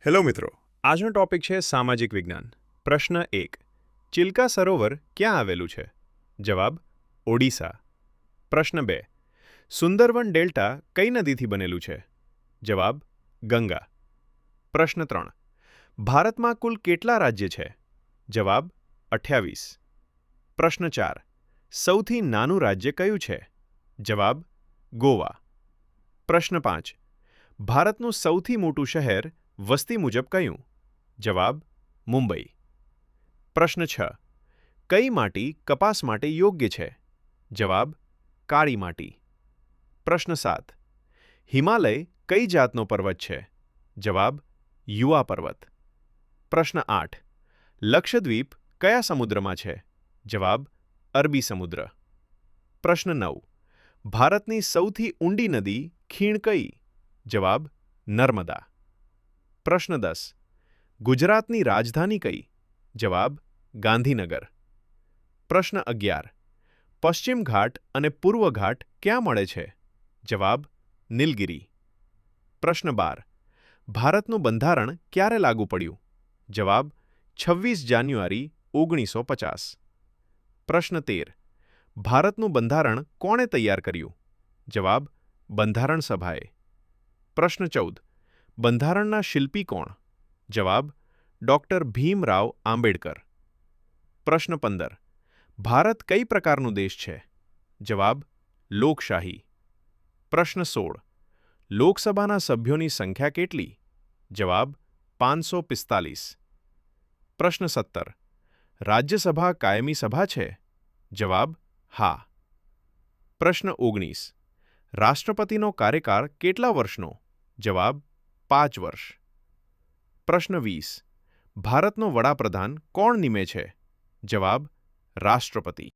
Hello મિત્રો, આજનો topic છે સામાજિક વિજ્ઞાન. પ્રશ્ન 1. ચિલ્કા સરોવર ક્યાં આવેલું છે? જવાબ: ઓડિશા. પ્રશ્ન 2. સુંદરવન ડેલ્ટા કઈ નદીથી બનેલું છે? જવાબ: ગંગા. પ્રશ્ન 3. ભારતમાં કુલ કેટલા રાજ્ય છે? જવાબ: 28. પ્રશ્ન 4. સૌથી નાનું રાજ્ય કયું છે? જવાબ: ગોવા. પ્રશ્ન 5. ભારતનું સૌથી મોટું શહેર વસ્તી મુજબ કયું? જવાબ: મુંબઈ. પ્રશ્ન 6. કઈ માટી કપાસ માટે યોગ્ય છે? જવાબ: કાળી માટી. પ્રશ્ન 7. હિમાલય કઈ જાતનો પર્વત છે? જવાબ: યુવા પર્વત. પ્રશ્ન 8. લક્ષદ્વીપ કયા સમુદ્રમાં છે? જવાબ: અરબી સમુદ્ર. પ્રશ્ન 9. ભારતની સૌથી ઊંડી નદી ખીણ કઈ? જવાબ: નર્મદા. પ્રશ્ન 10. ગુજરાતની રાજધાની કઈ? જવાબ: ગાંધીનગર. પ્રશ્ન 11. પશ્ચિમ ઘાટ અને પૂર્વ ઘાટ ક્યાં મળે છે? જવાબ: નીલગિરી. પ્રશ્ન 12. ભારતનું બંધારણ ક્યારે લાગુ પડ્યું? જવાબ: 26 જાન્યુઆરી 1950. પ્રશ્ન 13. ભારતનું બંધારણ કોણે તૈયાર કર્યું? જવાબ: બંધારણ સભાએ. પ્રશ્ન 14. બંધારણના શિલ્પી કોણ? જવાબ: ડૉક્ટર ભીમરાવ આંબેડકર. પ્રશ્ન 15. ભારત કઈ પ્રકારનો દેશ છે? જવાબ: લોકશાહી. પ્રશ્ન 16. લોકસભાના સભ્યોની સંખ્યા કેટલી? જવાબ: 545. પ્રશ્ન 17. રાજ્યસભા કાયમી સભા છે? જવાબ: હા. પ્રશ્ન 19. રાષ્ટ્રપતિનો કાર્યકાળ કેટલા વર્ષનો? જવાબ: 5 વર્ષ. પ્રશ્ન 20. ભારતનો વડાપ્રધાન કોણ નિમે છે? જવાબ: રાષ્ટ્રપતિ.